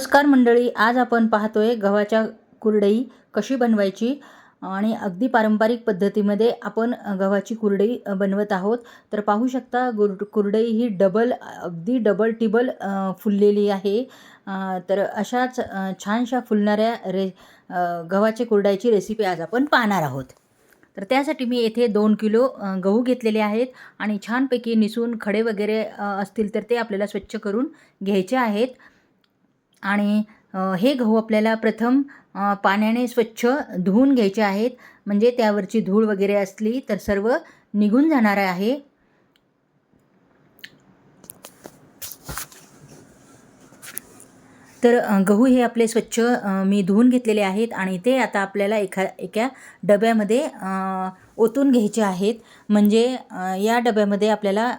नमस्कार मंडळी, आज आपण पाहतोय गव्हाच्या कुरडई कशी बनवायची आणि अगदी पारंपरिक पद्धतीमध्ये आपण गव्हाची कुरडई बनवत आहोत. तर पाहू शकता कुरडई ही अगदी डबल टिबल फुललेली आहे. तर अशाच छानशा फुलणाऱ्या गव्हाची कुरडईची रेसिपी आज आपण पाहणार आहोत. तर त्यासाठी मी येथे 2 किलो गहू घेतलेले आहेत आणि छानपैकी निसून खडे वगैरे असतील तर ते आपल्याला स्वच्छ करून घ्यायचे आहेत. आणि हे गहू आपल्याला प्रथम पाण्याने स्वच्छ धुवून घ्यायचे आहेत, म्हणजे त्यावरची धूळ वगैरे असली तर सर्व निघून जाणार आहे. तर गहू हे आपले स्वच्छ मी धुवून घेतलेले आहेत आणि ते आता आपल्याला एका डब्यामध्ये ओतून घ्यायचे आहेत. म्हणजे या डब्यामध्ये आपल्याला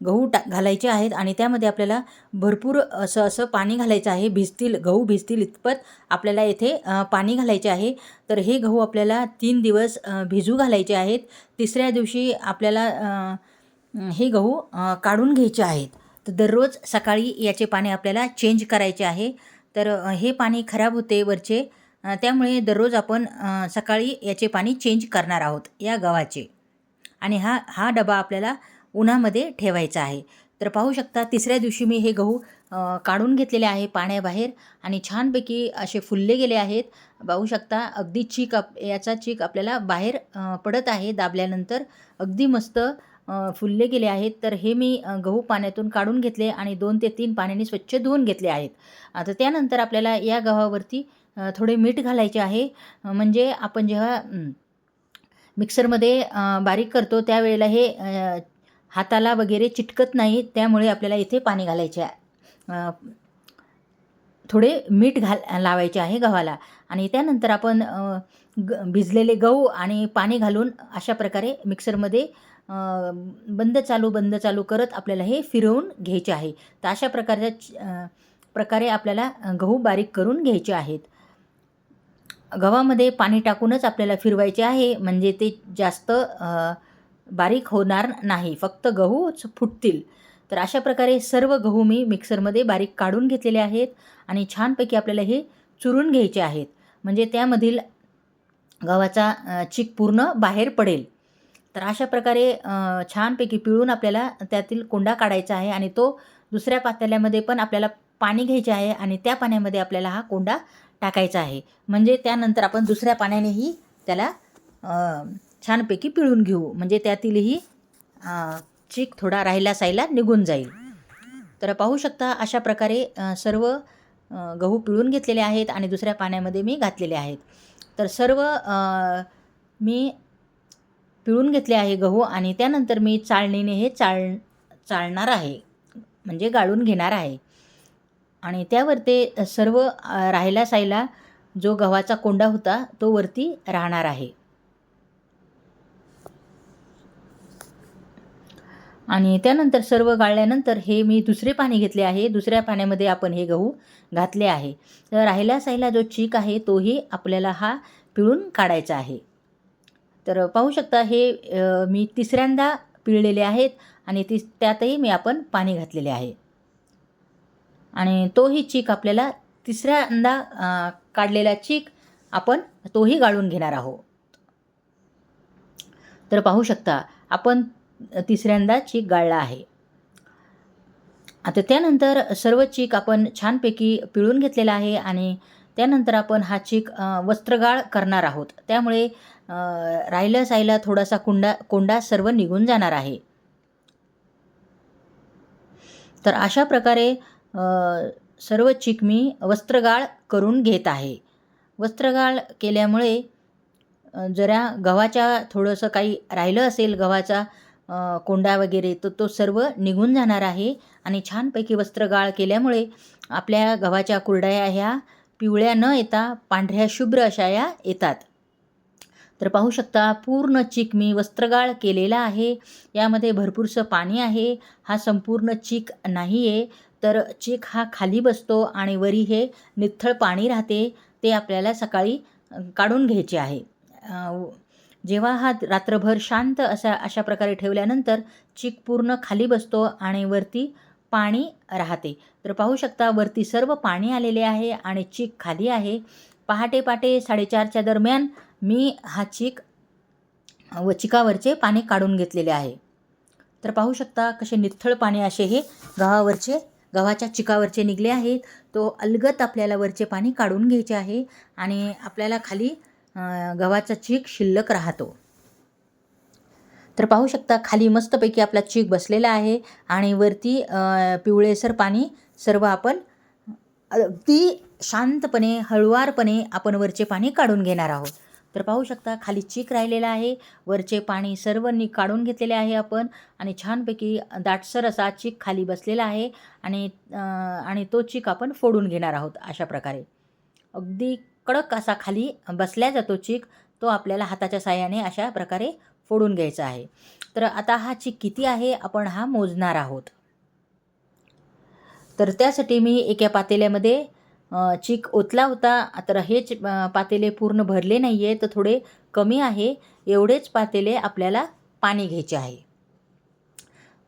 गहू घालायचे आहेत आणि त्यामध्ये आपल्याला भरपूर असं पाणी घालायचं आहे. गहू भिजतील इतपत आपल्याला येथे पाणी घालायचे आहे. तर हे गहू आपल्याला 3 दिवस भिजू घालायचे आहेत. तिसऱ्या दिवशी आपल्याला हे गहू काढून घ्यायचे आहेत. तर दररोज सकाळी याचे पाणी आपल्याला चेंज करायचे आहे. तर हे पाणी खराब होते वरचे, त्यामुळे दररोज आपण सकाळी याचे पाणी चेंज करणार आहोत या गव्हाचे. आणि हा डबा आपल्याला उन्हामध्ये ठेवायचा आहे. तर पाहू शकता तिसऱ्या दिवशी मी हे गहू काढून घेतलेले आहे पाण्याबाहेर आणि छानपैकी असे फुलले गेले आहेत. पाहू शकता अगदी याचा चीक आपल्याला बाहेर पडत आहे. दाबल्यानंतर अगदी मस्त फुलले गेले आहेत. तर हे मी गहू पाण्यातून काढून घेतले आणि 2 ते 3 पाण्याने स्वच्छ धुवून घेतले आहेत. आता त्यानंतर आपल्याला या गव्हावरती थोडे मीठ घालायचे आहे. म्हणजे आपण जेव्हा मिक्सरमध्ये बारीक करतो त्यावेळेला हे हाताला वगैरे चिटकत नाही, त्यामुळे आपल्याला इथे पाणी घालायचे आहे. थोडे मीठ लावायचे आहे गव्हाला आणि त्यानंतर आपण भिजलेले गहू आणि पाणी घालून अशा प्रकारे मिक्सरमध्ये बंद चालू करत आपल्याला हे फिरवून घ्यायचे आहे. तर अशा प्रकारे आपल्याला गहू बारीक करून घ्यायचे आहेत. गव्हामध्ये पाणी टाकूनच आपल्याला फिरवायचे आहे, म्हणजे ते जास्त बारीक होणार नाही, फक्त गहूच फुटतील. तर अशा प्रकारे सर्व गहू मी मिक्सरमध्ये बारीक काढून घेतलेले आहेत आणि छानपैकी आपल्याला हे चुरून घ्यायचे आहेत, म्हणजे त्यामधील गव्हाचा चीक पूर्ण बाहेर पडेल. तर अशा प्रकारे छानपैकी पिळून आपल्याला त्यातील कोंडा काढायचा आहे आणि तो दुसऱ्या पातेल्यामध्ये पण आपल्याला पाणी घ्यायचे आहे आणि त्या पाण्यामध्ये आपल्याला हा कोंडा टाकायचा आहे. म्हणजे त्यानंतर आपण दुसऱ्या पाण्यानेही त्याला छानपैकी पिळून घेऊ, म्हणजे त्यातीलही चीक थोडा राहिला निघून जाईल. तर पाहू शकता अशा प्रकारे सर्व गहू पिळून घेतलेले आहेत आणि दुसऱ्या पाण्यामध्ये मी घातलेले आहेत. तर सर्व मी पिळून घेतले आहे गहू आणि त्यानंतर मी चाळणीने हे चाळणार आहे, म्हणजे गाळून घेणार आहे. आणि त्यावर ते सर्व राहिला जो गव्हाचा कोंडा होता तो वरती राहणार आहे. आणि त्यानंतर सर्व गाळल्यानंतर हे मी दुसरे पाणी घेतले आहे. दुसऱ्या पाण्यामध्ये आपण हे गहू घातले आहे. तर राहिला जो चीक आहे तोही आपल्याला हा पिळून काढायचा आहे. तर पाहू शकता हे मी तिसऱ्यांदा पिळलेले आहेत आणि त्यातही मी आपण पाणी घातलेले आहे आणि तोही चीक आपल्याला तिसऱ्यांदा काढलेला चीक आपण तोही गाळून घेणार आहोत. तर पाहू शकता आपण तिसऱ्यांदा चीक गाळला आहे. आता त्यानंतर सर्व चीक आपण छानपैकी पिळून घेतलेला आहे आणि त्यानंतर आपण हा चीक वस्त्रगाळ करणार आहोत. त्यामुळे राहिला थोडासा कोंडा सर्व निघून जाणार आहे. तर अशा प्रकारे सर्व चीक मी वस्त्रगाळ करून घेत आहे. वस्त्रगाळ केल्यामुळे जरा गव्हाच्या थोडंसं काही राहिलं असेल गव्हाचा कोंडा वगैरे तर तो सर्व निघून जाणार आहे आणि छानपैकी वस्त्रगाळ केल्यामुळे आपल्या गव्हाच्या कुरडया ह्या पिवळ्या न येता पांढऱ्या शुभ्र अशा या येतात. तर पाहू शकता पूर्ण चीक मी वस्त्रगाळ केलेला आहे. यामध्ये भरपूरसं पाणी आहे. हा संपूर्ण चीक नाही आहे, तर चीक हा खाली बसतो आणि वरी हे निथळ पाणी राहते, ते आपल्याला सकाळी काढून घ्यायचे आहे. जेव्हा हा रात्रभर शांत अशा प्रकारे ठेवल्यानंतर चीक पूर्ण खाली बसतो आणि वरती पाणी राहते. तर पाहू शकता वरती सर्व पाणी आलेले आहे आणि चीक खाली आहे. पहाटे 4:30च्या दरम्यान मी हा चीक व चिकावरचे पाणी काढून घेतलेले आहे. तर पाहू शकता कसे निथळ पाणी असे हे गव्हाच्या चिकावरचे निघले आहेत. तो अलगद आपल्याला वरचे पाणी काढून घ्यायचे आहे आणि आपल्याला खाली गव्हाचा चीक शिल्लक राहतो. तर पाहू शकता खाली मस्तपैकी आपला चीक बसलेला आहे आणि वरती पिवळेसर पाणी सर्व आपण अगदी शांतपणे हळुवारपणे आपण वरचे पाणी काढून घेणार आहोत. तर पाहू शकता खाली चीक राहिलेला आहे, वरचे पाणी सर्वांनी काढून घेतलेले आहे आपण आणि छानपैकी दाटसर असा चीक खाली बसलेला आहे आणि तो चीक आपण फोडून घेणार आहोत. अशा प्रकारे अगदी कडक असा खाली बसल्या जातो चीक, तो आपल्याला हाताच्या साहाय्याने अशा प्रकारे फोडून घ्यायचा आहे. तर आता हा चीक किती आहे आपण हा मोजणार आहोत. तर त्यासाठी मी एका पातेल्यामध्ये चीक ओतला होता. तर हेच पातेले पूर्ण भरले नाही आहे, तर थोडे कमी आहे. एवढेच पातेले आपल्याला पाणी घ्यायचे आहे.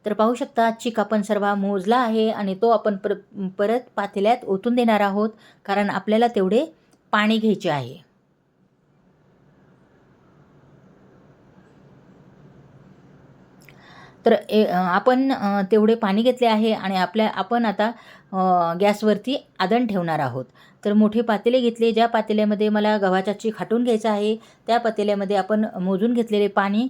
तर पाहू शकता चीक आपण सर्व मोजला आहे आणि तो आपण परत पातेल्यात ओतून देणार आहोत, कारण आपल्याला तेवढे पाणी घ्यायचे आहे. तर आपण तेवढे पाणी घेतले आहे आणि आपण आता गॅसवरती आदण ठेवणार आहोत. तर मोठे पातेले घेतले, ज्या पातेल्यामध्ये मला गव्हाचा चीक हटून घ्यायचा आहे त्या पातेल्यामध्ये आपण मोजून घेतलेले पाणी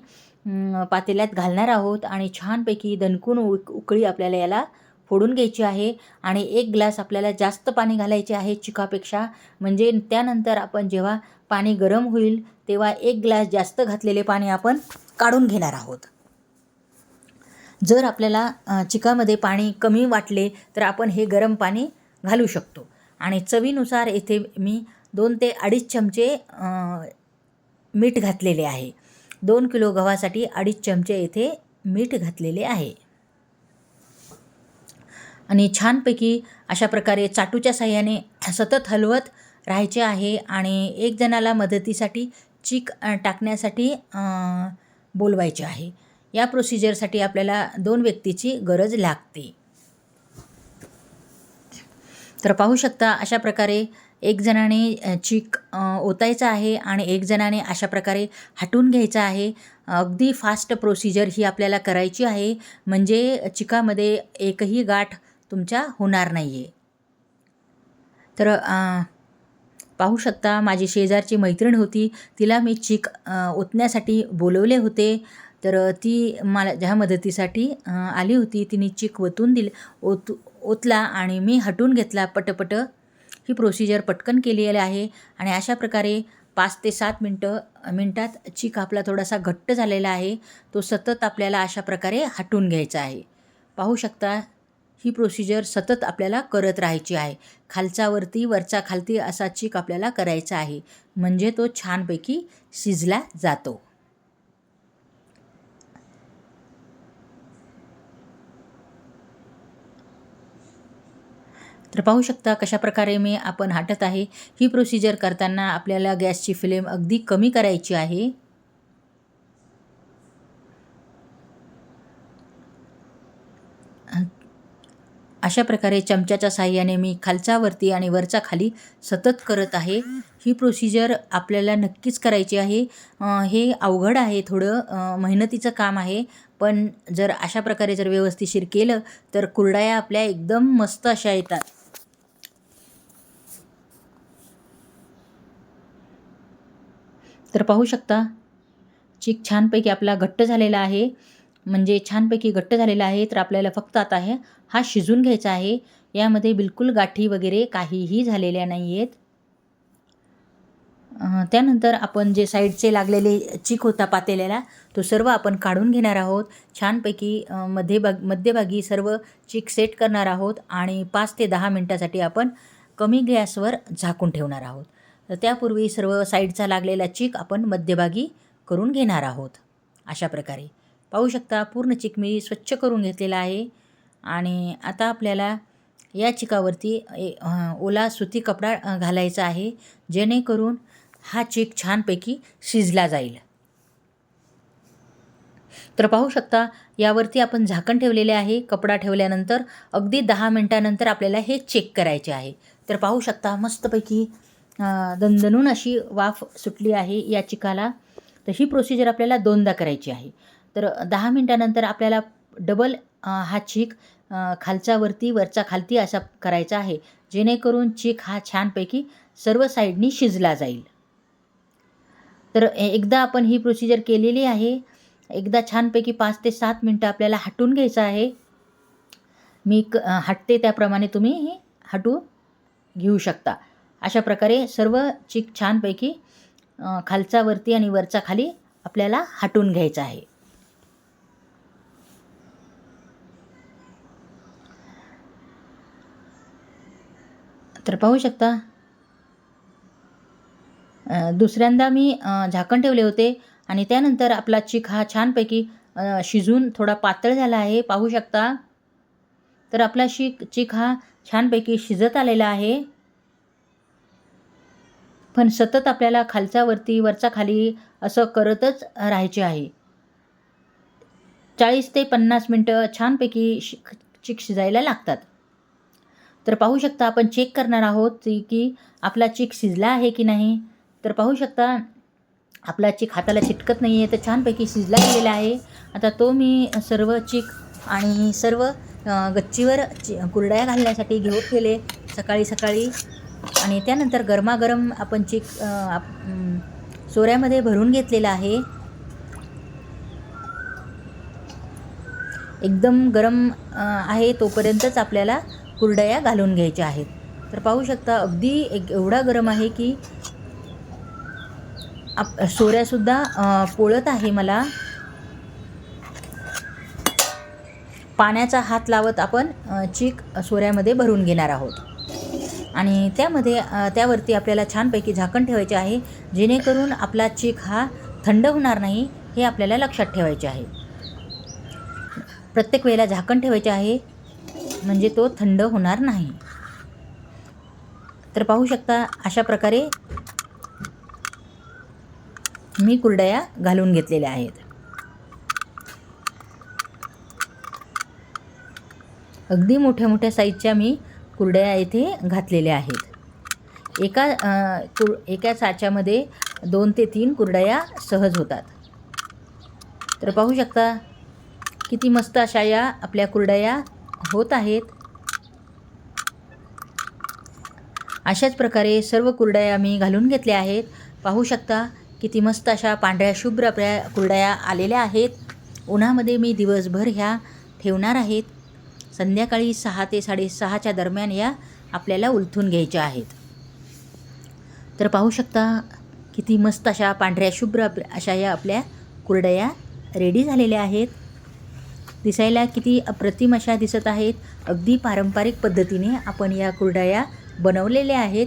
पातेल्यात घालणार आहोत आणि छानपैकी दणकून उकळी आपल्याला याला फोडून घ्यायची आहे. आणि 1 ग्लास आपल्याला जास्त पाणी घालायचे आहे चिकापेक्षा, म्हणजे त्यानंतर आपण जेव्हा पाणी गरम होईल तेव्हा 1 ग्लास जास्त घातलेले पाणी आपण काढून घेणार आहोत. जर आपल्याला चिकामध्ये पाणी कमी वाटले तर आपण हे गरम पाणी घालू शकतो. आणि चवीनुसार येथे मी 2 ते 2.5 चमचे मीठ घातलेले आहे. 2 किलो गव्हासाठी 2.5 चमचे येथे मीठ घातलेले आहे. आणि छानपैकी अशा प्रकारे चाटूच्या साहाय्याने सतत हलवत राहायचे आहे. आणि एक जणाला मदतीसाठी चीक टाकण्यासाठी बोलवायचे आहे. या प्रोसिजरसाठी आपल्याला 2 व्यक्तीची गरज लागते. तर पाहू शकता अशा प्रकारे एक जणाने चीक ओतायचा आहे आणि एक जणाने अशा प्रकारे हटून घ्यायचा आहे. अगदी फास्ट प्रोसिजर ही आपल्याला करायची आहे, म्हणजे चिकामध्ये एकही गाठ तुमच्या होणार नाही आहे. तर पाहू शकता माझी शेजारची मैत्रीण होती, तिला मी चीक ओतण्यासाठी बोलवले होते. तर ती मला ज्या मदतीसाठी आली होती, तिने चीक ओतला आणि मी हटून घेतला पटपट. ही प्रोसिजर पटकन केलेली आहे. आणि अशा प्रकारे 5 ते 7 मिनटात चीक आपला थोडासा घट्ट झालेला आहे. तो सतत आपल्याला अशा प्रकारे हटून घ्यायचा आहे. पाहू शकता ही प्रोसिजर सतत आपल्याला करत राहायची आहे. खालचा वरती वरचा खालती असा चीक आपल्याला करायचा आहे, म्हणजे तो छानपैकी शिजला जातो. तर पाहू शकता कशा प्रकारे आपण हटत आहे. ही प्रोसिजर करताना आपल्याला गॅसची फ्लेम अगदी कमी करायची आहे. अशा प्रकारे चमच्याच्या साहाय्याने मी खालचा वरती आणि वरचा खाली सतत करत आहे. ही प्रोसिजर आपल्याला नक्कीच करायची आहे. हे अवघड आहे, थोडं मेहनतीचं काम आहे, पण जर अशा प्रकारे जर व्यवस्थिशीर केलं तर कुरडया आपल्या एकदम मस्त अशा येतात. तर पाहू शकता चीक छानपैकी आपला घट्ट झालेला आहे, म्हणजे छानपैकी घट्ट झालेला आहे. तर आपल्याला फक्त आता हा शिजून घ्यायचा आहे. यामध्ये बिलकुल गाठी वगैरे काहीही झालेल्या नाही आहेत. त्यानंतर आपण जे साईडचे लागलेले चीक होता पातेल्याला, तो सर्व आपण काढून घेणार आहोत. छानपैकी मध्यभागी सर्व चीक सेट करणार आहोत आणि 5 ते 10 मिनटासाठी आपण कमी गॅसवर झाकून ठेवणार आहोत. तर त्यापूर्वी सर्व साईडचा लागलेला चीक आपण मध्यभागी करून घेणार आहोत. अशा प्रकारे पाहू शकता पूर्ण चीक मी स्वच्छ करून घेतलेला आहे. आणि आता आपल्याला या चिकावरती ओला सुती कपडा घालायचा आहे, जेणेकरून हा चीक छानपैकी शिजला जाईल. तर पाहू शकता यावरती आपण झाकण ठेवलेले आहे. कपडा ठेवल्यानंतर अगदी 10 मिनटानंतर आपल्याला हे चेक करायचे आहे. तर पाहू शकता मस्तपैकी दणदणून अशी वाफ सुटली आहे या चिकाला. तर ही प्रोसिजर आपल्याला 2दा करायची आहे. तर 10 मिनटानंतर आपल्याला डबल हा चीक खालचा वरती वरचा खालती असा करायचा आहे, जेणेकरून चीक हा छानपैकी सर्व साईडनी शिजला जाईल. तर एकदा आपण ही प्रोसिजर केलेली आहे. एकदा छानपैकी 5 ते 7 मिनटं आपल्याला हटवून घ्यायचं आहे. मी हटते त्याप्रमाणे तुम्ही हटू घेऊ शकता. अशा प्रकारे सर्व चीक छानपैकी खालचा वरती आणि वरचा खाली आपल्याला हटवून घ्यायचा आहे. तर पाहू शकता दुसऱ्यांदा मी झाकण ठेवले होते आणि त्यानंतर आपला चीक हा छानपैकी शिजून थोडा पातळ झाला आहे. पाहू शकता. तर आपला चीक हा छानपैकी शिजत आलेला आहे. पण सतत आपल्याला खालचा वरती वरचा खाली असं करतच राहायचे आहे. 40 ते 50 मिनटं छानपैकी चीक शिजायला लागतात. तर पाहू शकता आपण चेक करणार आहोत की आपला चीक शिजला आहे की नाही. तर पाहू शकता आपला चीक हाताला चिटकत नाही आहे, तर छानपैकी शिजला गेलेला आहे. आता तो मी सर्व चीक आणि सर्व गच्चीवर कुरडया घालण्यासाठी घेऊन गेले सकाळी आणि त्यानंतर गरमागरम आपण चीक सोऱ्यामध्ये भरून घेतलेला आहे. एकदम गरम आहे तोपर्यंतच आपल्याला कुरडया घालून घ्यायच्या आहेत. तर पाहू शकता अगदी एवढा गरम आहे की सोऱ्यासुद्धा पोळत आहे मला. पाण्याचा हात लावत आपण चीक सोऱ्यामध्ये भरून घेणार आहोत आणि त्यावरती आपल्याला छानपैकी झाकण ठेवायचे आहे, जेणेकरून आपला चीक हा थंड होणार नाही हे आपल्याला लक्षात ठेवायचे आहे. प्रत्येक वेळेला झाकण ठेवायचे आहे म्हणजे तो थंड होणार नाही. तर पाहू शकता अशा प्रकारे मी कुरडया घालून घेतलेल्या आहेत. अगदी मोठ्या मोठ्या साईजच्या मी कुरडया येथे घातलेल्या आहेत. एका साच्यामध्ये 2 ते 3 कुरडया सहज होतात. तर पाहू शकता किती मस्त अशा या आपल्या कुरडया होत आहेत. अशाच प्रकारे सर्व कुरडया मी घालून घेतल्या आहेत. पाहू शकता किती मस्त अशा पांढऱ्या शुभ्र आपल्या कुरडया आलेल्या आहेत. उन्हामध्ये मी दिवसभर ह्या ठेवणार आहेत. संध्याकाळी 6 ते 6:30च्या दरम्यान या आपल्याला उलथून घ्यायच्या आहेत. तर पाहू शकता किती मस्त अशा पांढऱ्या शुभ्र अशा या आपल्या कुरडया रेडी झालेल्या आहेत. दिसायला किती अप्रतिम अशा दिसत आहेत. अगदी पारंपरिक पद्धतीने आपण या कुरडया बनवलेल्या आहेत.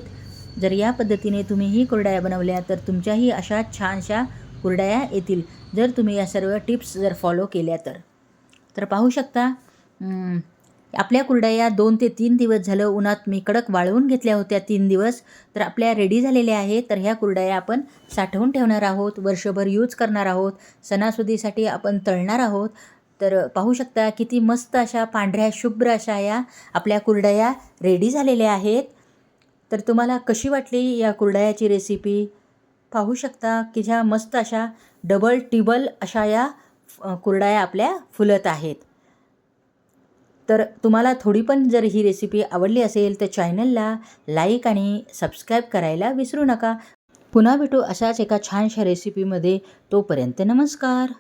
जर या पद्धतीने तुम्ही ही कुरडया बनवल्या तर तुमच्याही अशा छानशा कुरडया येतील, जर तुम्ही या सर्व टिप्स जर फॉलो केल्या तर. तर पाहू शकता आपल्या कुरडया 2 ते 3 दिवस झालं उन्हात मी कडक वाळवून घेतल्या होत्या 3 दिवस. तर आपल्या रेडी झालेल्या आहेत. तर ह्या कुरडया आपण साठवून ठेवणार आहोत, वर्षभर यूज करणार आहोत, सणासुदीसाठी आपण तळणार आहोत. तर पाहू शकता किती मस्त अशा पांढऱ्या शुभ्र अशा या आपल्या कुरडया रेडी झालेल्या आहेत. तर तुम्हाला कशी वाटली या कुरडयाची रेसिपी? पाहू शकता की ह्या मस्त अशा डबल टिबल अशा या कुरडया आपल्या फुलत आहेत. तर तुम्हाला थोडी पण जर ही रेसिपी आवडली असेल तर चॅनलला लाईक आणि सबस्क्राईब करायला विसरू नका. पुन्हा भेटू अशाच एका छानशा रेसिपीमध्ये. तोपर्यंत नमस्कार.